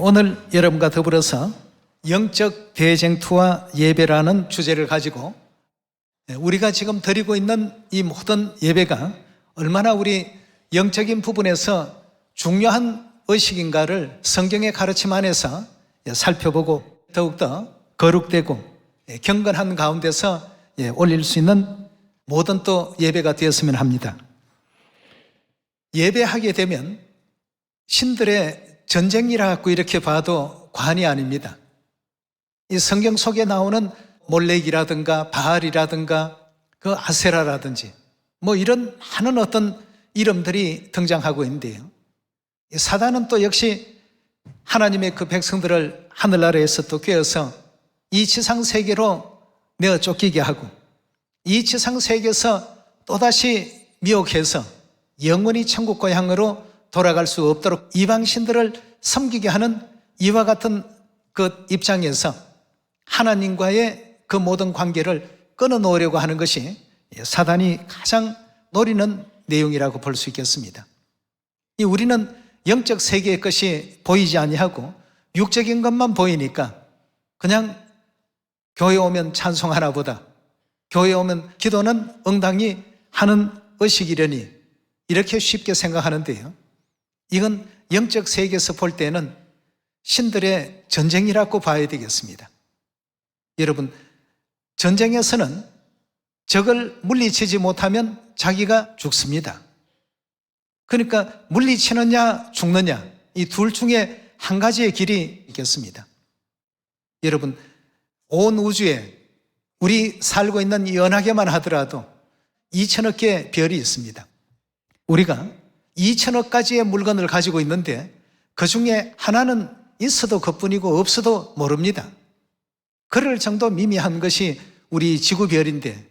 오늘 여러분과 더불어서 영적 대쟁투와 예배라는 주제를 가지고 우리가 지금 드리고 있는 이 모든 예배가 얼마나 우리 영적인 부분에서 중요한 의식인가를 성경의 가르침 안에서 살펴보고 더욱더 거룩되고 경건한 가운데서 올릴 수 있는 모든 또 예배가 되었으면 합니다. 예배하게 되면 신들의 전쟁이라 갖고 이렇게 봐도 과언이 아닙니다. 이 성경 속에 나오는 몰렉이라든가 바알이라든가 그 아세라라든지 뭐 이런 많은 어떤 이름들이 등장하고 있는데요. 사단은 또 역시 하나님의 그 백성들을 하늘나라에서 또 꿰어서 이 지상 세계로 내어 쫓기게 하고 이 지상 세계에서 또다시 미혹해서 영원히 천국 고향으로 돌아갈 수 없도록 이방신들을 섬기게 하는 이와 같은 그 입장에서 하나님과의 그 모든 관계를 끊어놓으려고 하는 것이 사단이 가장 노리는 내용이라고 볼 수 있겠습니다. 우리는 영적 세계의 것이 보이지 아니하고 육적인 것만 보이니까 그냥 교회 오면 찬송하나 보다, 교회 오면 기도는 응당이 하는 의식이려니 이렇게 쉽게 생각하는데요. 이건 영적 세계에서 볼 때는 신들의 전쟁이라고 봐야 되겠습니다. 여러분, 전쟁에서는 적을 물리치지 못하면 자기가 죽습니다. 그러니까 물리치느냐 죽느냐 이 둘 중에 한 가지의 길이 있겠습니다. 여러분, 온 우주에 우리 살고 있는 이 연하계만 하더라도 2천억 개의 별이 있습니다. 우리가 2천억 가지의 물건을 가지고 있는데 그 중에 하나는 있어도 그뿐이고 없어도 모릅니다. 그럴 정도 미미한 것이 우리 지구별인데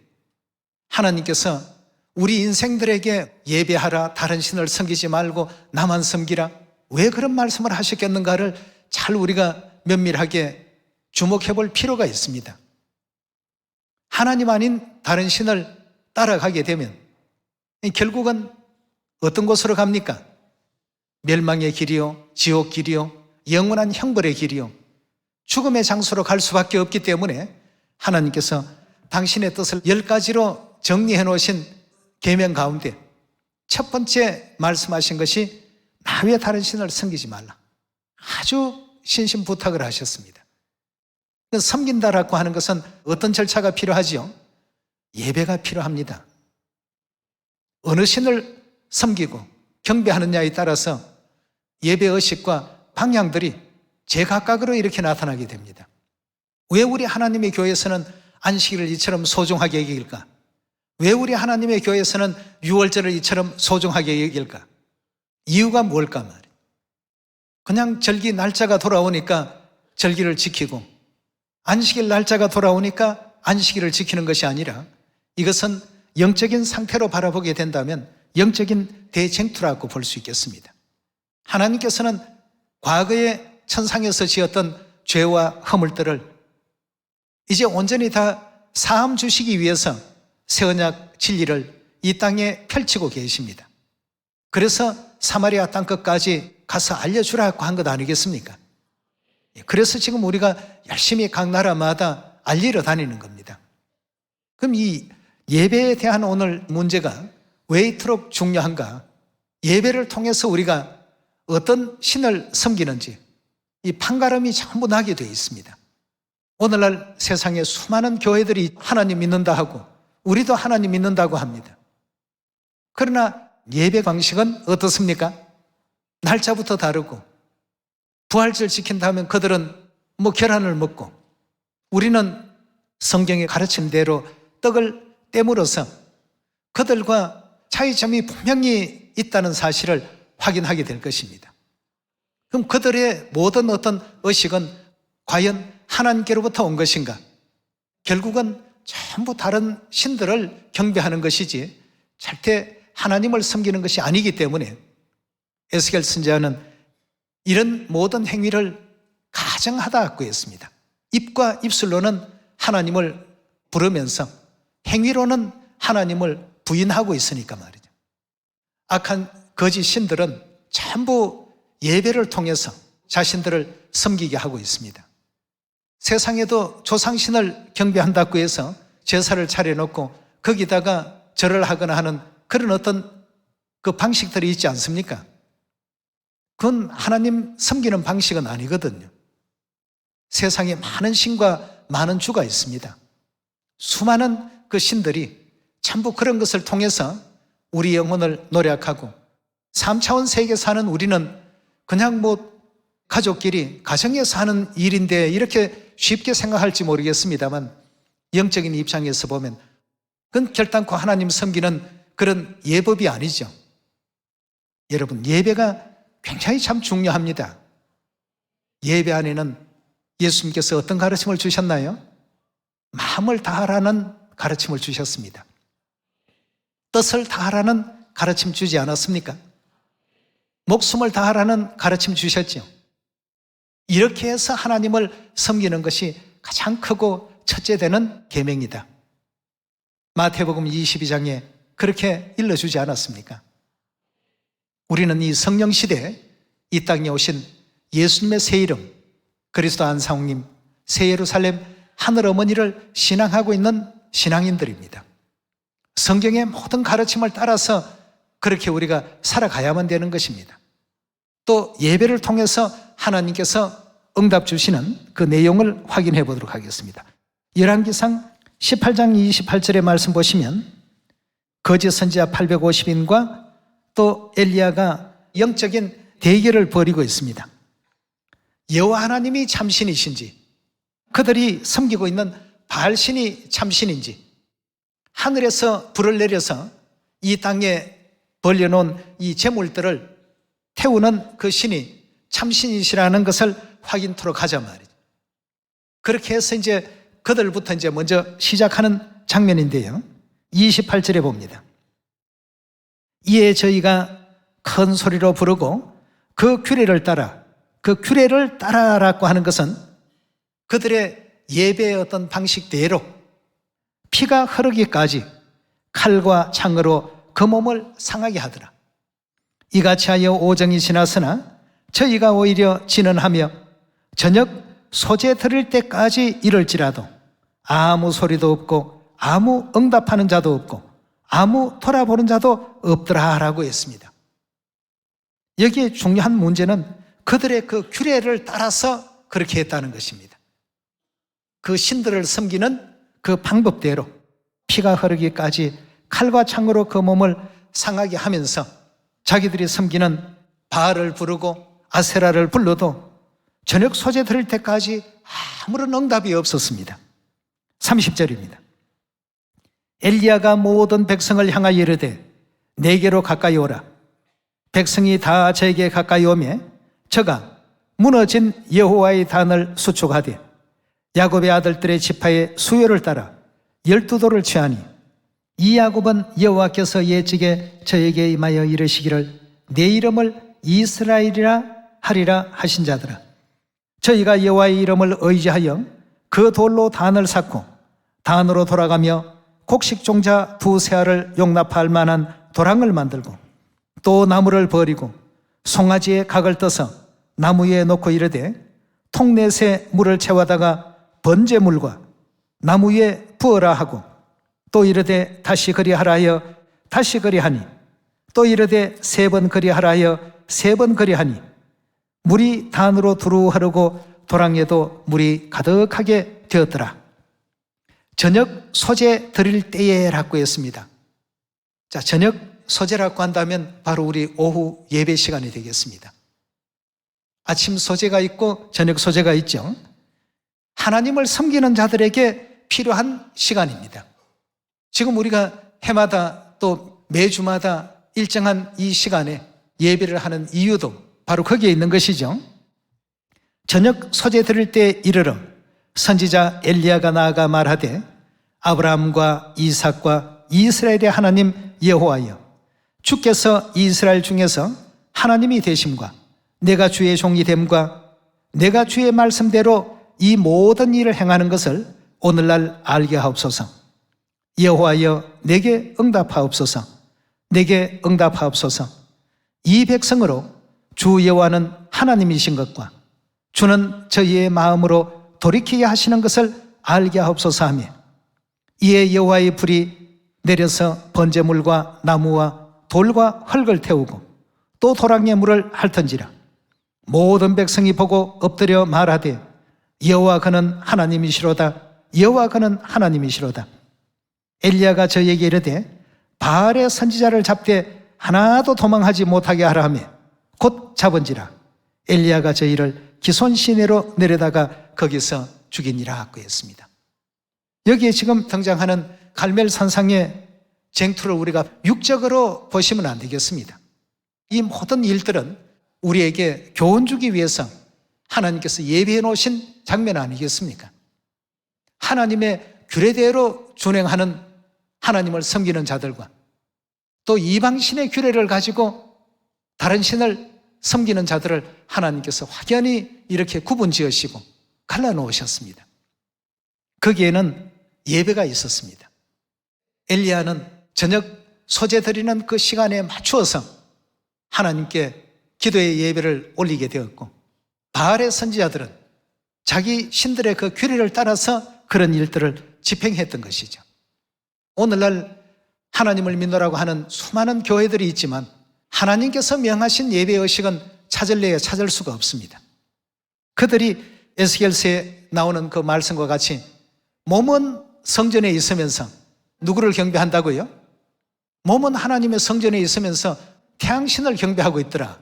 하나님께서 우리 인생들에게 예배하라, 다른 신을 섬기지 말고 나만 섬기라, 왜 그런 말씀을 하셨겠는가를 잘 우리가 면밀하게 주목해 볼 필요가 있습니다. 하나님 아닌 다른 신을 따라가게 되면 결국은 어떤 곳으로 갑니까? 멸망의 길이요, 지옥 길이요, 영원한 형벌의 길이요, 죽음의 장소로 갈 수밖에 없기 때문에 하나님께서 당신의 뜻을 10가지로 정리해 놓으신 계명 가운데 첫 번째 말씀하신 것이 나 외에 다른 신을 섬기지 말라. 아주 신신부탁을 하셨습니다. 섬긴다라고 하는 것은 어떤 절차가 필요하지요? 예배가 필요합니다. 어느 신을 섬기고 경배하느냐에 따라서 예배의식과 방향들이 제각각으로 이렇게 나타나게 됩니다. 왜 우리 하나님의 교회에서는 안식일을 이처럼 소중하게 여길까? 왜 우리 하나님의 교회에서는 유월절을 이처럼 소중하게 여길까? 이유가 뭘까 말이에요. 그냥 절기 날짜가 돌아오니까 절기를 지키고 안식일 날짜가 돌아오니까 안식일을 지키는 것이 아니라 이것은 영적인 상태로 바라보게 된다면 영적인 대쟁투라고 볼 수 있겠습니다. 하나님께서는 과거에 천상에서 지었던 죄와 허물들을 이제 온전히 다 사함 주시기 위해서 새 언약 진리를 이 땅에 펼치고 계십니다. 그래서 사마리아 땅끝까지 가서 알려주라고 한 것 아니겠습니까? 그래서 지금 우리가 열심히 각 나라마다 알리러 다니는 겁니다. 그럼 이 예배에 대한 오늘 문제가 왜 이토록 중요한가? 예배를 통해서 우리가 어떤 신을 섬기는지 이 판가름이 전부 나게 되어 있습니다. 오늘날 세상에 수많은 교회들이 하나님 믿는다 하고 우리도 하나님 믿는다고 합니다. 그러나 예배 방식은 어떻습니까? 날짜부터 다르고 부활절 지킨다면 그들은 뭐 계란을 먹고 우리는 성경의 가르침 대로 떡을 떼물어서 그들과 차이점이 분명히 있다는 사실을 확인하게 될 것입니다. 그럼 그들의 모든 어떤 의식은 과연 하나님께로부터 온 것인가? 결국은 전부 다른 신들을 경배하는 것이지 절대 하나님을 섬기는 것이 아니기 때문에 에스겔 선지자는 이런 모든 행위를 가정하다고 했습니다. 입과 입술로는 하나님을 부르면서 행위로는 하나님을 부인하고 있으니까 말이죠. 악한 거짓 신들은 전부 예배를 통해서 자신들을 섬기게 하고 있습니다. 세상에도 조상신을 경배한다고 해서 제사를 차려놓고 거기다가 절을 하거나 하는 그런 어떤 그 방식들이 있지 않습니까? 그건 하나님 섬기는 방식은 아니거든요. 세상에 많은 신과 많은 주가 있습니다. 수많은 그 신들이 전부 그런 것을 통해서 우리 영혼을 노력하고 3차원 세계 사는 우리는 그냥 가족끼리 가정에서 하는 일인데 이렇게 쉽게 생각할지 모르겠습니다만 영적인 입장에서 보면 그건 결단코 하나님 섬기는 그런 예법이 아니죠. 여러분, 예배가 굉장히 참 중요합니다. 예배 안에는 예수님께서 어떤 가르침을 주셨나요? 마음을 다하라는 가르침을 주셨습니다. 뜻을 다하라는 가르침 주지 않았습니까? 목숨을 다하라는 가르침 주셨죠. 이렇게 해서 하나님을 섬기는 것이 가장 크고 첫째 되는 계명이다. 마태복음 22장에 그렇게 일러주지 않았습니까? 우리는 이 성령 시대에 이 땅에 오신 예수님의 새 이름 그리스도 안상홍님 새 예루살렘 하늘어머니를 신앙하고 있는 신앙인들입니다. 성경의 모든 가르침을 따라서 그렇게 우리가 살아가야만 되는 것입니다. 또 예배를 통해서 하나님께서 응답 주시는 그 내용을 확인해 보도록 하겠습니다. 열왕기상 18장 28절의 말씀 보시면 거짓 선지자 850인과 또 엘리야가 영적인 대결을 벌이고 있습니다. 여호와 하나님이 참신이신지 그들이 섬기고 있는 바알신이 참신인지 하늘에서 불을 내려서 이 땅에 벌려놓은 이 제물들을 태우는 그 신이 참신이시라는 것을 확인토록 하자 말이죠. 그렇게 해서 이제 그들부터 이제 먼저 시작하는 장면인데요. 28절에 봅니다. 이에 저희가 큰 소리로 부르고 그 규례를 따라라고 하는 것은 그들의 예배의 어떤 방식대로 피가 흐르기까지 칼과 창으로 그 몸을 상하게 하더라. 이같이 하여 오정이 지났으나 저희가 오히려 진언하며 저녁 소재 들을 때까지 이럴지라도 아무 소리도 없고 아무 응답하는 자도 없고 아무 돌아보는 자도 없더라라고 했습니다. 여기에 중요한 문제는 그들의 그 규례를 따라서 그렇게 했다는 것입니다. 그 신들을 섬기는 그 방법대로 피가 흐르기까지 칼과 창으로 그 몸을 상하게 하면서 자기들이 섬기는 바알을 부르고 아세라를 불러도 저녁 소재 들을 때까지 아무런 응답이 없었습니다. 30절입니다. 엘리야가 모든 백성을 향하여 이르되 내게로 가까이 오라. 백성이 다 저에게 가까이 오매 저가 무너진 여호와의 단을 수축하되 야곱의 아들들의 지파의 수요를 따라 12도를 취하니 이 야곱은 여호와께서 예측에 저에게 임하여 이르시기를 내 이름을 이스라엘이라 하리라 하신 자들아, 저희가 여호와의 이름을 의지하여 그 돌로 단을 쌓고 단으로 돌아가며 곡식종자 2세알을 용납할 만한 도랑을 만들고 또 나무를 버리고 송아지에 각을 떠서 나무 위에 놓고 이르되 통넷에 물을 채워다가 번제물과 나무 위에 부어라 하고 또 이르되 다시 그리하라 하여 다시 그리하니 또 이르되 3번 그리하라 하여 3번 그리하니 물이 단으로 두루 흐르고 도랑에도 물이 가득하게 되었더라. 저녁 소재 드릴 때에라고 했습니다. 자, 저녁 소재라고 한다면 바로 우리 오후 예배 시간이 되겠습니다. 아침 소재가 있고 저녁 소재가 있죠. 하나님을 섬기는 자들에게 필요한 시간입니다. 지금 우리가 해마다 또 매주마다 일정한 이 시간에 예배를 하는 이유도 바로 거기에 있는 것이죠. 저녁 소재 드릴 때 이르러 선지자 엘리야가 나아가 말하되 아브라함과 이삭과 이스라엘의 하나님 여호와여, 주께서 이스라엘 중에서 하나님이 되심과 내가 주의 종이 됨과 내가 주의 말씀대로 이 모든 일을 행하는 것을 오늘날 알게 하옵소서. 여호와여, 내게 응답하옵소서. 내게 응답하옵소서. 이 백성으로 주 여호와는 하나님이신 것과 주는 저희의 마음으로 돌이키게 하시는 것을 알게 하옵소서 하며 이에 여호와의 불이 내려서 번제물과 나무와 돌과 흙을 태우고 또 도랑에 물을 핥은지라 모든 백성이 보고 엎드려 말하되 여호와 그는 하나님이시로다 여호와 그는 하나님이시로다. 엘리야가 저에게 이르되 바알의 선지자를 잡되 하나도 도망하지 못하게 하라 하며 곧 잡은지라 엘리야가 저희를 기손 시내로 내려다가 거기서 죽이니라 하고 했습니다. 여기에 지금 등장하는 갈멜 산상의 쟁투를 우리가 육적으로 보시면 안 되겠습니다. 이 모든 일들은 우리에게 교훈 주기 위해서 하나님께서 예비해 놓으신 장면 아니겠습니까? 하나님의 규례대로 준행하는 하나님을 섬기는 자들과 또 이방신의 규례를 가지고 다른 신을 섬기는 자들을 하나님께서 확연히 이렇게 구분 지으시고 갈라놓으셨습니다. 거기에는 예배가 있었습니다. 엘리야는 저녁 소제 드리는 그 시간에 맞추어서 하나님께 기도의 예배를 올리게 되었고 바알의 선지자들은 자기 신들의 그 규례를 따라서 그런 일들을 집행했던 것이죠. 오늘날 하나님을 믿노라고 하는 수많은 교회들이 있지만 하나님께서 명하신 예배의식은 찾을래야 찾을 수가 없습니다. 그들이 에스겔서에 나오는 그 말씀과 같이 몸은 성전에 있으면서 누구를 경배한다고요? 몸은 하나님의 성전에 있으면서 태양신을 경배하고 있더라.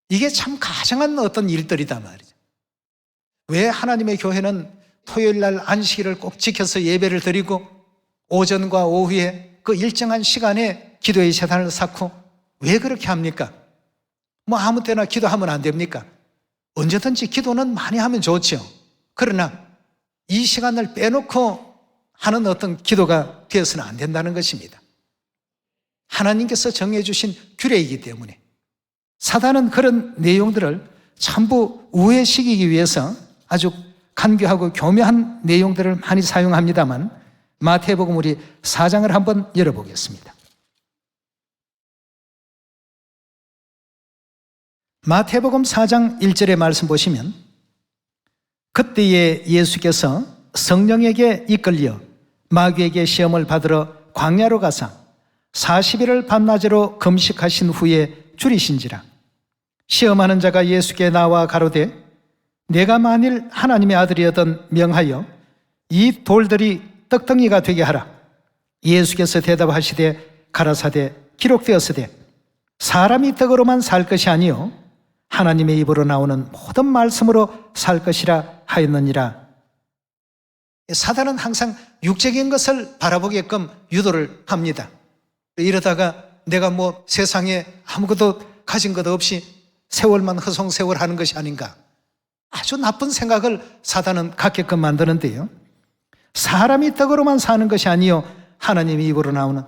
이게 참 가정한 어떤 일들이다 말이죠. 왜 하나님의 교회는 토요일 날 안식일을 꼭 지켜서 예배를 드리고 오전과 오후에 그 일정한 시간에 기도의 재단을 쌓고 왜 그렇게 합니까? 뭐 아무 때나 기도하면 안 됩니까? 언제든지 기도는 많이 하면 좋죠. 그러나 이 시간을 빼놓고 하는 어떤 기도가 되어서는 안 된다는 것입니다. 하나님께서 정해주신 규례이기 때문에 사단은 그런 내용들을 전부 우회시키기 위해서 아주 간교하고 교묘한 내용들을 많이 사용합니다만 마태복음 우리 4장을 한번 열어보겠습니다. 마태복음 4장 1절의 말씀 보시면 그때에 예수께서 성령에게 이끌려 마귀에게 시험을 받으러 광야로 가사 40일을 밤낮으로 금식하신 후에 줄이신지라. 시험하는 자가 예수께 나와 가로되 내가 만일 하나님의 아들이었던 명하여 이 돌들이 떡덩이가 되게 하라. 예수께서 대답하시되 가라사대 기록되었으되 사람이 떡으로만 살 것이 아니요 하나님의 입으로 나오는 모든 말씀으로 살 것이라 하였느니라. 사단은 항상 육적인 것을 바라보게끔 유도를 합니다. 이러다가 내가 뭐 세상에 아무것도 가진 것 없이 세월만 허송세월하는 것이 아닌가, 아주 나쁜 생각을 사단은 갖게끔 만드는데요, 사람이 떡으로만 사는 것이 아니요 하나님의 입으로 나오는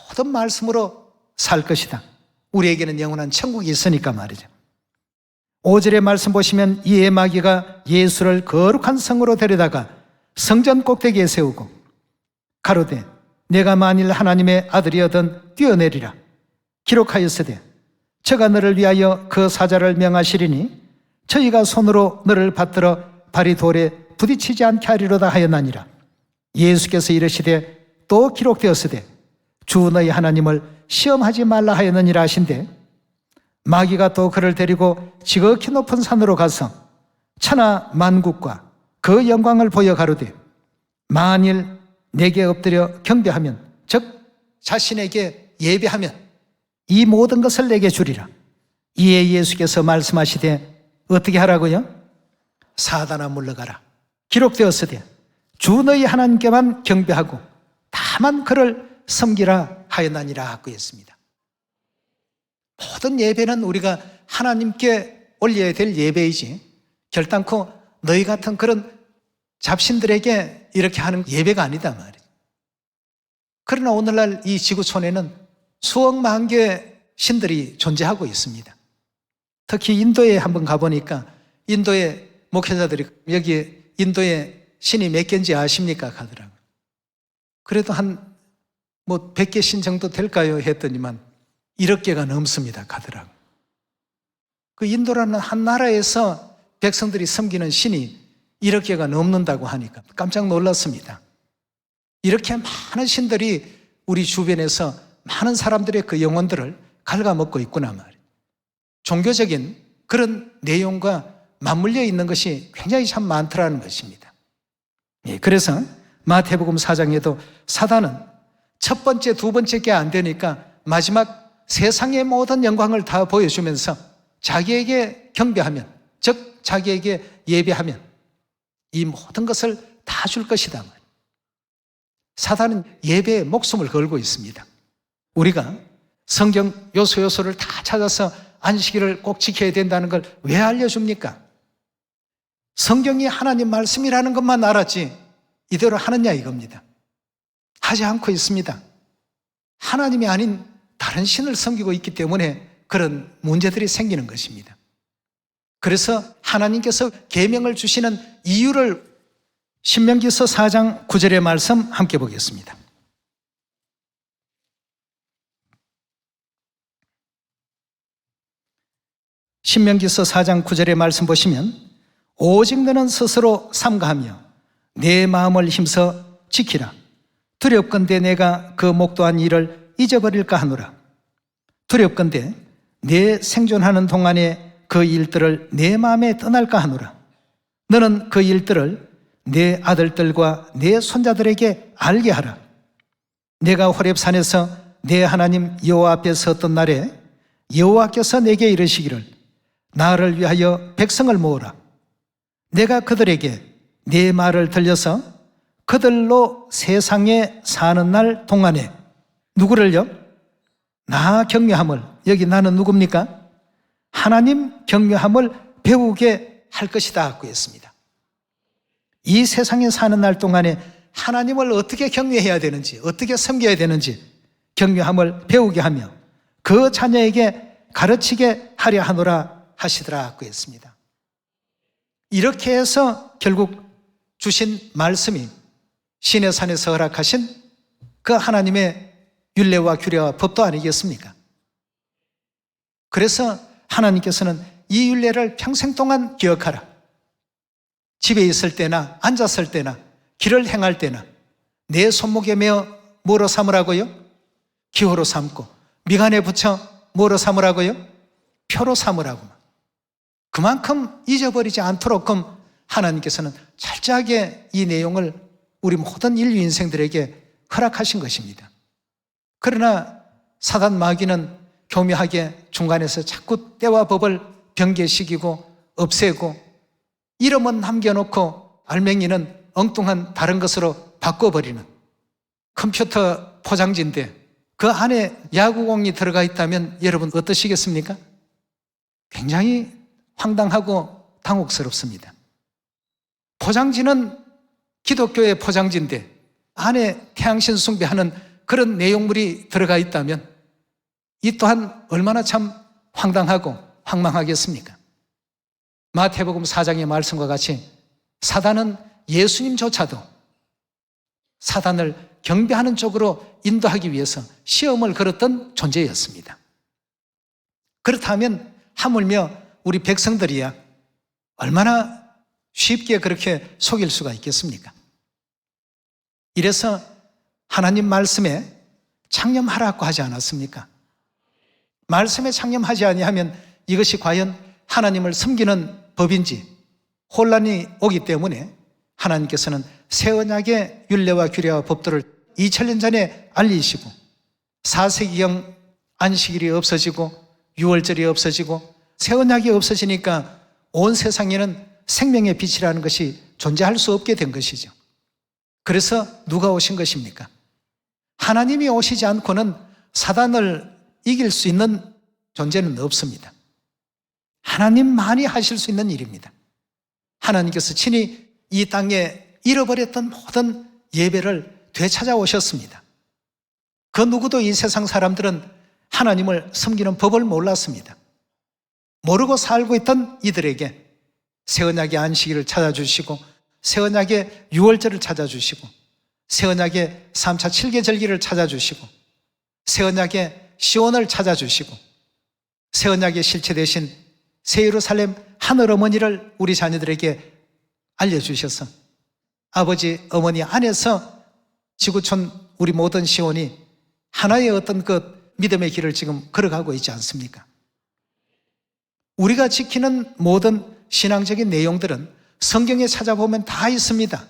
모든 말씀으로 살 것이다. 우리에게는 영원한 천국이 있으니까 말이죠. 5절의 말씀 보시면 이에 마귀가 예수를 거룩한 성으로 데려다가 성전 꼭대기에 세우고 가로되 내가 만일 하나님의 아들이어든 뛰어내리라. 기록하였으되 저가 너를 위하여 그 사자를 명하시리니 저희가 손으로 너를 받들어 발이 돌에 부딪히지 않게 하리로다 하였나니라. 예수께서 이르시되 또 기록되었으되 주 너희 하나님을 시험하지 말라 하였느니라 하신대 마귀가 또 그를 데리고 지극히 높은 산으로 가서 천하 만국과 그 영광을 보여 가로되 만일 내게 엎드려 경배하면 즉 자신에게 예배하면 이 모든 것을 내게 주리라. 이에 예수께서 말씀하시되 어떻게 하라고요? 사단아 물러가라. 기록되었으되 주 너희 하나님께만 경배하고 다만 그를 섬기라 하였나니라 하고 했습니다. 모든 예배는 우리가 하나님께 올려야 될 예배이지 결단코 너희 같은 그런 잡신들에게 이렇게 하는 예배가 아니다 말이에요. 그러나 오늘날 이 지구촌에는 수억만 개의 신들이 존재하고 있습니다. 특히 인도에 한번 가보니까 인도의 목회자들이 여기 인도에 신이 몇 개인지 아십니까? 하더라고요. 그래도 한 100개 신 정도 될까요? 했더니만 1억 개가 넘습니다. 가더라고요. 그 인도라는 한 나라에서 백성들이 섬기는 신이 이렇게가 넘는다고 하니까 깜짝 놀랐습니다. 이렇게 많은 신들이 우리 주변에서 많은 사람들의 그 영혼들을 갉아먹고 있구나 말이에요. 종교적인 그런 내용과 맞물려 있는 것이 굉장히 참 많더라는 것입니다. 그래서 마태복음 4장에도 사단은 첫 번째, 두 번째 게 안 되니까 마지막 세상의 모든 영광을 다 보여주면서 자기에게 경배하면, 즉 자기에게 예배하면 이 모든 것을 다 줄 것이다. 사단은 예배에 목숨을 걸고 있습니다. 우리가 성경 요소를 다 찾아서 안식일을 꼭 지켜야 된다는 걸 왜 알려줍니까? 성경이 하나님 말씀이라는 것만 알았지 이대로 하느냐 이겁니다. 하지 않고 있습니다. 하나님이 아닌 다른 신을 섬기고 있기 때문에 그런 문제들이 생기는 것입니다. 그래서 하나님께서 계명을 주시는 이유를 신명기서 4장 9절의 말씀 함께 보겠습니다. 신명기서 4장 9절의 말씀 보시면 오직 너는 스스로 삼가하며 내 마음을 힘써 지키라. 두렵건대 내가 그 목도한 일을 잊어버릴까 하노라. 두렵건대 내 생존하는 동안에 그 일들을 내 마음에 떠날까 하노라. 너는 그 일들을 내 아들들과 내 손자들에게 알게 하라. 내가 호렙산에서 내 하나님 여호와 앞에 섰던 날에 여호와께서 내게 이르시기를 나를 위하여 백성을 모으라. 내가 그들에게 내 말을 들려서 그들로 세상에 사는 날 동안에 누구를요? 나 경외함을, 여기 나는 누굽니까? 하나님 경외함을 배우게 할 것이다 하고 했습니다. 이 세상에 사는 날 동안에 하나님을 어떻게 경외해야 되는지, 어떻게 섬겨야 되는지 경외함을 배우게 하며 그 자녀에게 가르치게 하려 하노라 하시더라 하고 했습니다. 이렇게 해서 결국 주신 말씀이 시내산에서 허락하신 그 하나님의 율례와 규례와 법도 아니겠습니까? 그래서 하나님께서는 이 율례를 평생 동안 기억하라. 집에 있을 때나 앉았을 때나 길을 행할 때나 내 손목에 메어 뭐로 삼으라고요? 기호로 삼고 미간에 붙여 뭐로 삼으라고요? 표로 삼으라고. 그만큼 잊어버리지 않도록끔 하나님께서는 철저하게 이 내용을 우리 모든 인류 인생들에게 허락하신 것입니다. 그러나 사단 마귀는 교묘하게 중간에서 자꾸 때와 법을 변개시키고 없애고 이름은 남겨놓고 알맹이는 엉뚱한 다른 것으로 바꿔버리는 컴퓨터 포장지인데 그 안에 야구공이 들어가 있다면 여러분 어떠시겠습니까? 굉장히 황당하고 당혹스럽습니다. 포장지는 기독교의 포장지인데 안에 태양신 숭배하는 그런 내용물이 들어가 있다면 이 또한 얼마나 참 황당하고 황망하겠습니까? 마태복음 4장의 말씀과 같이 사단은 예수님조차도 사단을 경배하는 쪽으로 인도하기 위해서 시험을 걸었던 존재였습니다. 그렇다면 하물며 우리 백성들이야 얼마나 쉽게 그렇게 속일 수가 있겠습니까? 이래서 하나님 말씀에 창념하라고 하지 않았습니까? 말씀에 창념하지 아니하면 이것이 과연 하나님을 섬기는 법인지 혼란이 오기 때문에 하나님께서는 새 언약의 율례와 규례와 법들을 2000년 전에 알리시고 4세기경 안식일이 없어지고 6월절이 없어지고 새 언약이 없어지니까 온 세상에는 생명의 빛이라는 것이 존재할 수 없게 된 것이죠. 그래서 누가 오신 것입니까? 하나님이 오시지 않고는 사단을 이길 수 있는 존재는 없습니다. 하나님만이 하실 수 있는 일입니다. 하나님께서 친히 이 땅에 잃어버렸던 모든 예배를 되찾아오셨습니다. 그 누구도 이 세상 사람들은 하나님을 섬기는 법을 몰랐습니다. 모르고 살고 있던 이들에게 새 언약의 안식일을 찾아주시고 새 언약의 유월절을 찾아주시고 새 언약의 3차 7개 절기를 찾아주시고 새 언약의 시온을 찾아주시고 새 언약의 실체 대신 새 예루살렘 하늘 어머니를 우리 자녀들에게 알려주셔서 아버지 어머니 안에서 지구촌 우리 모든 시온이 하나의 어떤 그 믿음의 길을 지금 걸어가고 있지 않습니까? 우리가 지키는 모든 신앙적인 내용들은 성경에 찾아보면 다 있습니다.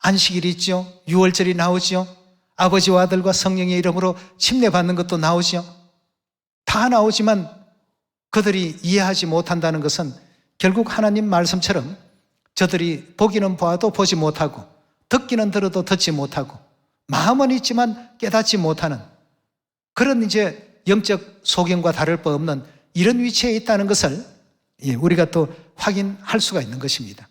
안식일이 있죠. 유월절이 나오죠. 아버지와 아들과 성령의 이름으로 침례받는 것도 나오죠. 다 나오지만 그들이 이해하지 못한다는 것은 결국 하나님 말씀처럼 저들이 보기는 보아도 보지 못하고 듣기는 들어도 듣지 못하고 마음은 있지만 깨닫지 못하는 그런 이제 영적 소경과 다를 바 없는 이런 위치에 있다는 것을 우리가 또 확인할 수가 있는 것입니다.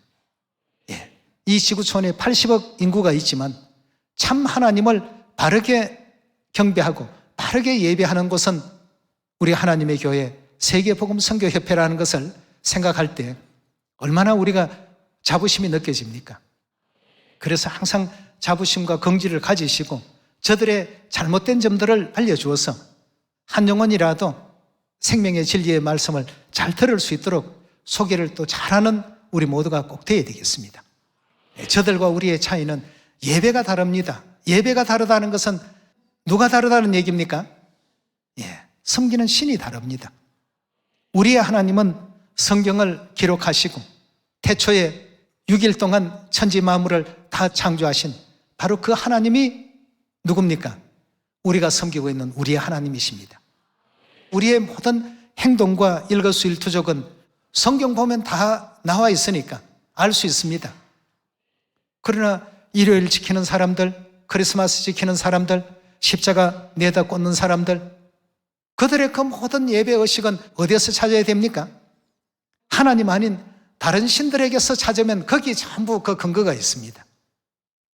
이 지구촌에 80억 인구가 있지만 참 하나님을 바르게 경배하고 바르게 예배하는 곳은 우리 하나님의 교회 세계복음선교협회라는 것을 생각할 때 얼마나 우리가 자부심이 느껴집니까? 그래서 항상 자부심과 긍지를 가지시고 저들의 잘못된 점들을 알려주어서 한 영혼이라도 생명의 진리의 말씀을 잘 들을 수 있도록 소개를 또 잘하는 우리 모두가 꼭 되어야 되겠습니다. 저들과 우리의 차이는 예배가 다릅니다. 예배가 다르다는 것은 누가 다르다는 얘기입니까? 섬기는 신이 다릅니다. 우리의 하나님은 성경을 기록하시고 태초에 6일 동안 천지 만물을 다 창조하신 바로 그 하나님이 누굽니까? 우리가 섬기고 있는 우리의 하나님이십니다. 우리의 모든 행동과 일거수일투족은 성경 보면 다 나와 있으니까 알 수 있습니다. 그러나 일요일 지키는 사람들, 크리스마스 지키는 사람들, 십자가 내다 꽂는 사람들, 그들의 그 모든 예배 의식은 어디에서 찾아야 됩니까? 하나님 아닌 다른 신들에게서 찾으면 거기 전부 그 근거가 있습니다.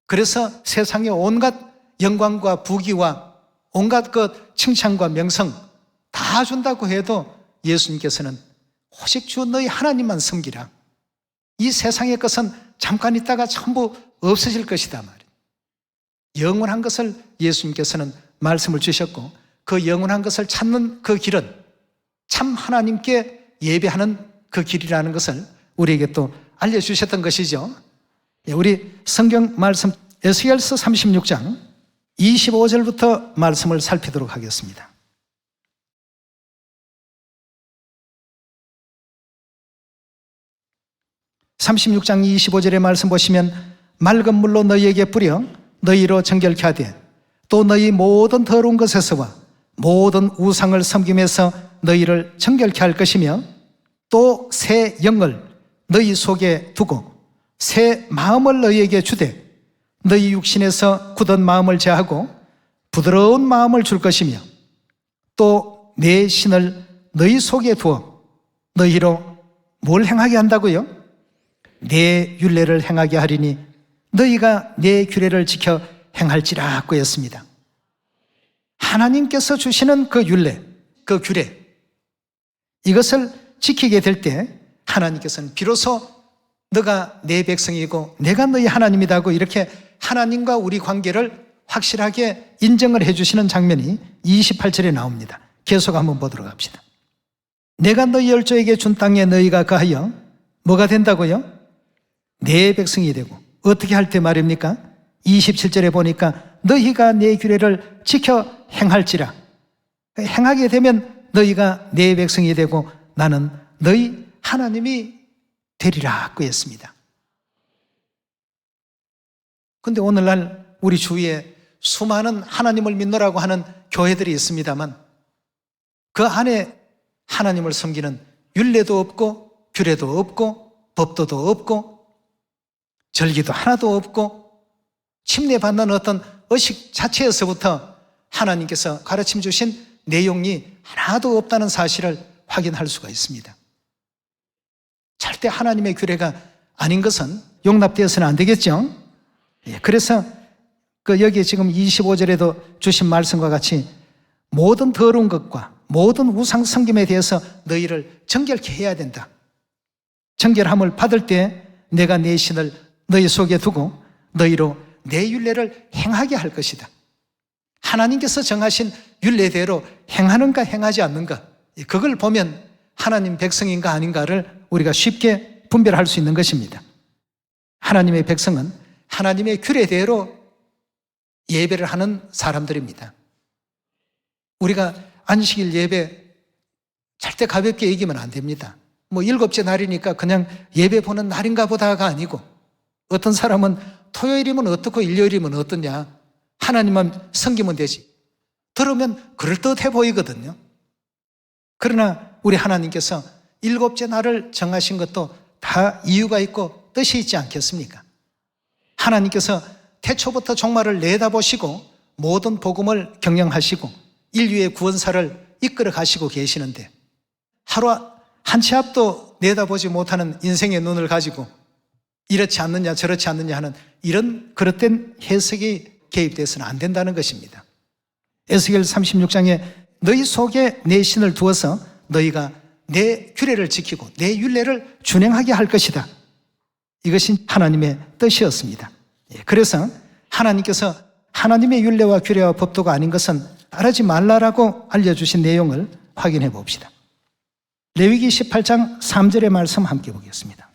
그래서 세상의 온갖 영광과 부귀와 온갖 그 칭찬과 명성 다 준다고 해도 예수님께서는 오직 주 너희 하나님만 섬기라. 이 세상의 것은 잠깐 있다가 전부 없어질 것이다 말이에요. 영원한 것을 예수님께서는 말씀을 주셨고 그 영원한 것을 찾는 그 길은 참 하나님께 예배하는 그 길이라는 것을 우리에게 또 알려주셨던 것이죠. 우리 성경 말씀 에스겔서 36장 25절부터 말씀을 살피도록 하겠습니다. (36장) 25절의 말씀 보시면 맑은 물로 너희에게 뿌려 너희로 정결케 하되 또 너희 모든 더러운 것에서와 모든 우상을 섬김에서 너희를 정결케 할 것이며 또 새 영을 너희 속에 두고 새 마음을 너희에게 주되 너희 육신에서 굳은 마음을 제하고 부드러운 마음을 줄 것이며 또 내 신을 너희 속에 두어 너희로 뭘 행하게 한다고요? 내 율례를 행하게 하리니 너희가 내 규례를 지켜 행할지라고 했습니다. 하나님께서 주시는 그 율례, 그 규례, 이것을 지키게 될 때 하나님께서는 비로소 너가 내 백성이고 내가 너희 하나님이다고 이렇게 하나님과 우리 관계를 확실하게 인정을 해주시는 장면이 28절에 나옵니다. 계속 한번 보도록 합시다. 내가 너희 열조에게 준 땅에 너희가 거하여 뭐가 된다고요? 내 백성이 되고 어떻게 할 때 말입니까? 27절에 보니까 너희가 내 규례를 지켜 행할지라. 행하게 되면 너희가 내 백성이 되고 나는 너희 하나님이 되리라고 했습니다. 그런데 오늘날 우리 주위에 수많은 하나님을 믿노라고 하는 교회들이 있습니다만 그 안에 하나님을 섬기는 율례도 없고 규례도 없고 법도도 없고 절기도 하나도 없고 침례받는 어떤 의식 자체에서부터 하나님께서 가르침 주신 내용이 하나도 없다는 사실을 확인할 수가 있습니다. 절대 하나님의 규례가 아닌 것은 용납되어서는 안 되겠죠. 그래서 여기 지금 25절에도 주신 말씀과 같이 모든 더러운 것과 모든 우상 섬김에 대해서 너희를 정결케 해야 된다. 정결함을 받을 때 내가 내 신을 너희 속에 두고 너희로 내 율례를 행하게 할 것이다. 하나님께서 정하신 율례대로 행하는가 행하지 않는가, 그걸 보면 하나님 백성인가 아닌가를 우리가 쉽게 분별할 수 있는 것입니다. 하나님의 백성은 하나님의 규례대로 예배를 하는 사람들입니다. 우리가 안식일 예배 절대 가볍게 여기면 안 됩니다. 일곱째 날이니까 그냥 예배 보는 날인가 보다가 아니고, 어떤 사람은 토요일이면 어떻고 일요일이면 어떠냐, 하나님만 섬기면 되지, 들으면 그럴듯해 보이거든요. 그러나 우리 하나님께서 일곱째 날을 정하신 것도 다 이유가 있고 뜻이 있지 않겠습니까? 하나님께서 태초부터 종말을 내다보시고 모든 복음을 경영하시고 인류의 구원사를 이끌어 가시고 계시는데, 하루 한 치 앞도 내다보지 못하는 인생의 눈을 가지고 이렇지 않느냐 저렇지 않느냐 하는 이런 그릇된 해석이 개입돼서는 안 된다는 것입니다. 에스겔 36장에 너희 속에 내 신을 두어서 너희가 내 규례를 지키고 내 율례를 준행하게 할 것이다. 이것이 하나님의 뜻이었습니다. 그래서 하나님께서 하나님의 율례와 규례와 법도가 아닌 것은 따르지 말라라고 알려주신 내용을 확인해 봅시다. 레위기 18장 3절의 말씀 함께 보겠습니다.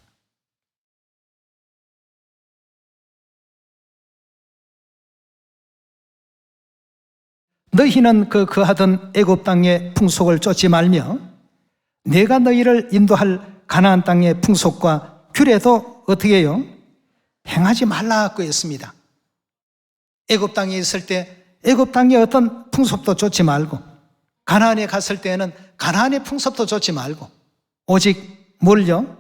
너희는 거하던 애굽 땅의 풍속을 쫓지 말며 내가 너희를 인도할 가나안 땅의 풍속과 규례도 어떻게 해요? 행하지 말라고 했습니다. 애굽 땅에 있을 때 애굽 땅의 어떤 풍속도 쫓지 말고, 가나안에 갔을 때는 가나안의 풍속도 쫓지 말고, 오직 뭘요?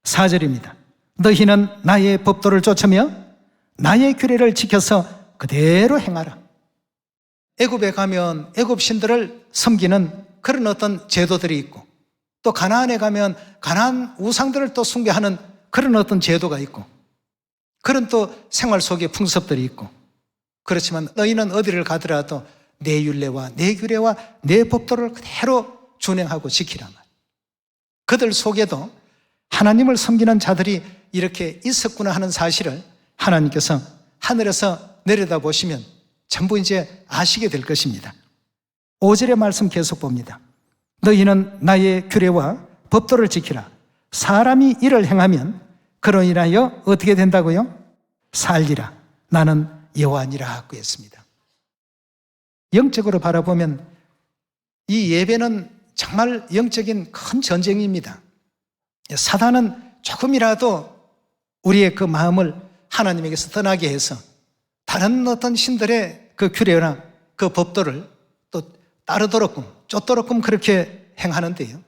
4절입니다. 너희는 나의 법도를 쫓으며 나의 규례를 지켜서 그대로 행하라. 애굽에 가면 애굽 신들을 섬기는 그런 어떤 제도들이 있고, 또 가나안에 가면 가나안 우상들을 또 숭배하는 그런 어떤 제도가 있고, 그런 또 생활 속에 풍습들이 있고, 그렇지만 너희는 어디를 가더라도 내 율례와 내 규례와 내 법도를 그대로 준행하고 지키라 말. 그들 속에도 하나님을 섬기는 자들이 이렇게 있었구나 하는 사실을 하나님께서 하늘에서 내려다보시면 전부 이제 아시게 될 것입니다. 5절의 말씀 계속 봅니다. 너희는 나의 규례와 법도를 지키라. 사람이 이를 행하면 그로 인하여 어떻게 된다고요? 살리라. 나는 여호와니라 하고 했습니다. 영적으로 바라보면 이 예배는 정말 영적인 큰 전쟁입니다. 사단은 조금이라도 우리의 그 마음을 하나님에게서 떠나게 해서 다른 어떤 신들의 그 규례나 그 법도를 또 따르도록끔 쫓도록끔 그렇게 행하는데요,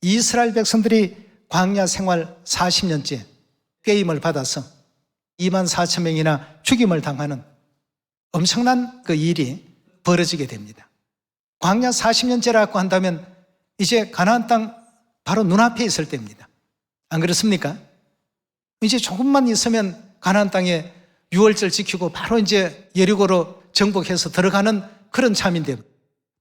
이스라엘 백성들이 광야 생활 40년째 꾀임을 받아서 24,000명이나 죽임을 당하는 엄청난 그 일이 벌어지게 됩니다. 광야 40년째라고 한다면 이제 가나안 땅 바로 눈앞에 있을 때입니다. 안 그렇습니까? 이제 조금만 있으면 가나안 땅에 유월절 지키고 바로 이제 여리고로 정복해서 들어가는 그런 참인데,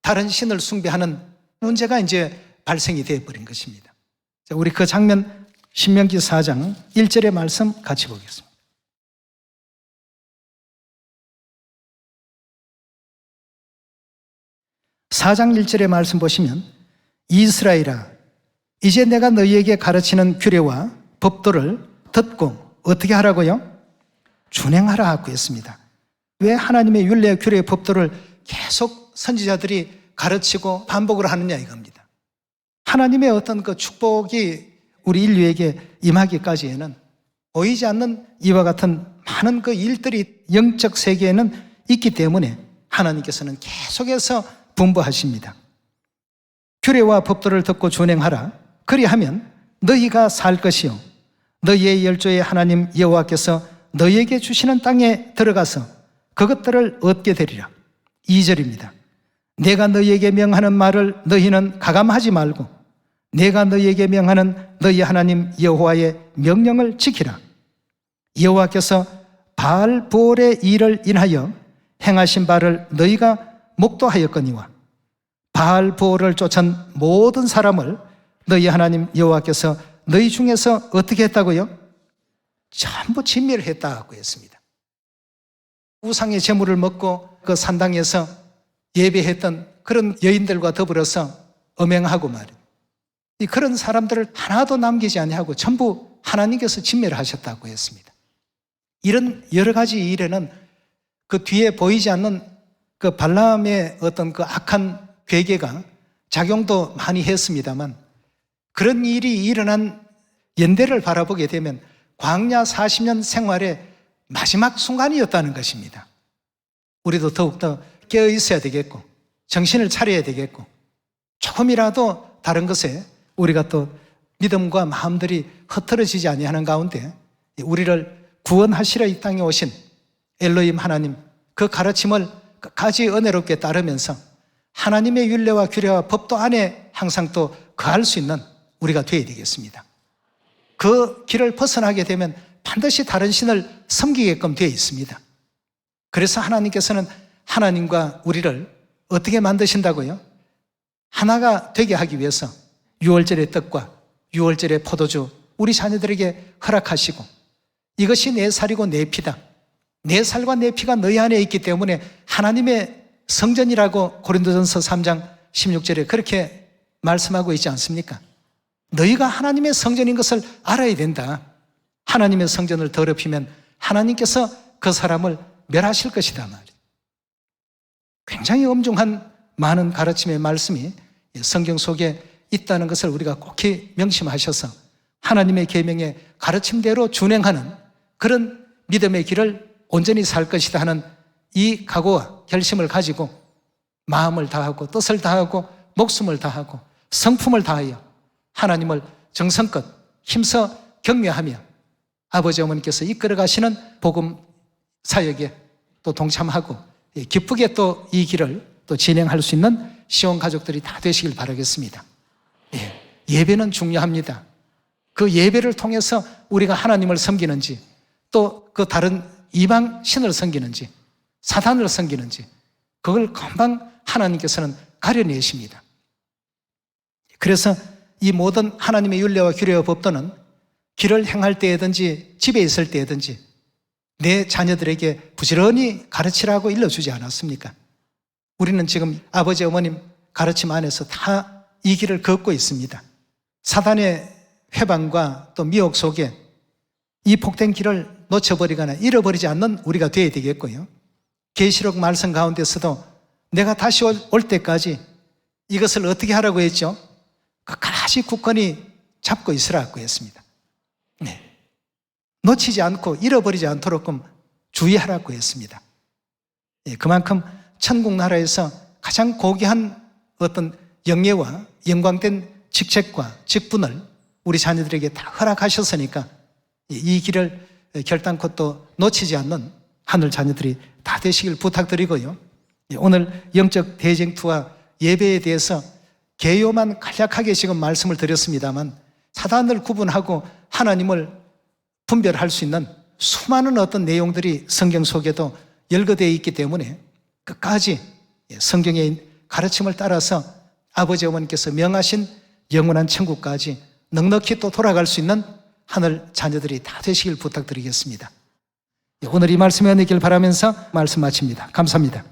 다른 신을 숭배하는 문제가 이제 발생이 되어버린 것입니다. 자, 우리 그 장면 신명기 4장 1절의 말씀 같이 보겠습니다. (4장 1절의) 말씀 보시면, 이스라엘아, 이제 내가 너희에게 가르치는 규례와 법도를 듣고 어떻게 하라고요? 준행하라 하고 했습니다. 왜 하나님의 율례, 규례, 법도를 계속 선지자들이 가르치고 반복을 하느냐 이겁니다. 하나님의 어떤 그 축복이 우리 인류에게 임하기까지에는 보이지 않는 이와 같은 많은 그 일들이 영적 세계에는 있기 때문에 하나님께서는 계속해서 분부하십니다. 규례와 법도를 듣고 준행하라. 그리하면 너희가 살 것이요 너희의 열조의 하나님 여호와께서 너희에게 주시는 땅에 들어가서 그것들을 얻게 되리라. 2절입니다. 내가 너희에게 명하는 말을 너희는 가감하지 말고 내가 너희에게 명하는 너희 하나님 여호와의 명령을 지키라. 여호와께서 바알보올의 일을 인하여 행하신 바를 너희가 목도하였거니와 바알보올을 쫓은 모든 사람을 너희 하나님 여호와께서 너희 중에서 어떻게 했다고요? 전부 진멸을 했다고 했습니다. 우상의 제물을 먹고 그 산당에서 예배했던 그런 여인들과 더불어서 음행하고 말이에요. 그런 사람들을 하나도 남기지 아니하고 전부 하나님께서 진멸하셨다고 했습니다. 이런 여러 가지 일에는 그 뒤에 보이지 않는 그 발람의 어떤 그 악한 괴계가 작용도 많이 했습니다만, 그런 일이 일어난 연대를 바라보게 되면 광야 40년 생활의 마지막 순간이었다는 것입니다. 우리도 더욱더 깨어 있어야 되겠고 정신을 차려야 되겠고, 조금이라도 다른 것에 우리가 또 믿음과 마음들이 흐트러지지 아니하는 가운데 우리를 구원하시려 이 땅에 오신 엘로힘 하나님, 그 가르침을 끝까지 은혜롭게 따르면서 하나님의 율례와 규례와 법도 안에 항상 또 거할 수 있는 우리가 되어야 되겠습니다. 그 길을 벗어나게 되면 반드시 다른 신을 섬기게끔 되어 있습니다. 그래서 하나님께서는 하나님과 우리를 어떻게 만드신다고요? 하나가 되게 하기 위해서 유월절의 떡과 유월절의 포도주 우리 자녀들에게 허락하시고, 이것이 내 살이고 내 피다, 내 살과 내 피가 너희 안에 있기 때문에 하나님의 성전이라고 고린도전서 3장 16절에 그렇게 말씀하고 있지 않습니까? 너희가 하나님의 성전인 것을 알아야 된다. 하나님의 성전을 더럽히면 하나님께서 그 사람을 멸하실 것이다 말이에요. 굉장히 엄중한 많은 가르침의 말씀이 성경 속에 있다는 것을 우리가 꼭히 명심하셔서 하나님의 계명의 가르침대로 준행하는 그런 믿음의 길을 온전히 살 것이다 하는 이 각오와 결심을 가지고 마음을 다하고 뜻을 다하고 목숨을 다하고 성품을 다하여 하나님을 정성껏 힘써 경외하며 아버지 어머니께서 이끌어 가시는 복음 사역에 또 동참하고 기쁘게 또 이 길을 또 진행할 수 있는 시온 가족들이 다 되시길 바라겠습니다. 예배는 중요합니다. 그 예배를 통해서 우리가 하나님을 섬기는지 또 그 다른 이방 신을 섬기는지 사단을 섬기는지 그걸 금방 하나님께서는 가려내십니다. 그래서 이 모든 하나님의 율례와 규례와 법도는 길을 행할 때든지 집에 있을 때든지 내 자녀들에게 부지런히 가르치라고 일러주지 않았습니까? 우리는 지금 아버지 어머님 가르침 안에서 다 이 길을 걷고 있습니다. 사단의 회방과 또 미혹 속에 이 복된 길을 놓쳐버리거나 잃어버리지 않는 우리가 되어야 되겠고요. 계시록 말씀 가운데서도 내가 다시 올 때까지 이것을 어떻게 하라고 했죠? 끝까지 굳건히 잡고 있으라고 했습니다. 놓치지 않고 잃어버리지 않도록 주의하라고 했습니다. 그만큼 천국 나라에서 가장 고귀한 어떤 영예와 영광된 직책과 직분을 우리 자녀들에게 다 허락하셨으니까 이 길을 결단코 또 놓치지 않는 하늘 자녀들이 다 되시길 부탁드리고요. 오늘 영적 대쟁투와 예배에 대해서 개요만 간략하게 지금 말씀을 드렸습니다만 사단을 구분하고 하나님을 분별할 수 있는 수많은 어떤 내용들이 성경 속에도 열거되어 있기 때문에 끝까지 성경의 가르침을 따라서 아버지 어머니께서 명하신 영원한 천국까지 넉넉히 또 돌아갈 수 있는 하늘 자녀들이 다 되시길 부탁드리겠습니다. 오늘 이 말씀에 은혜길 바라면서 말씀 마칩니다. 감사합니다.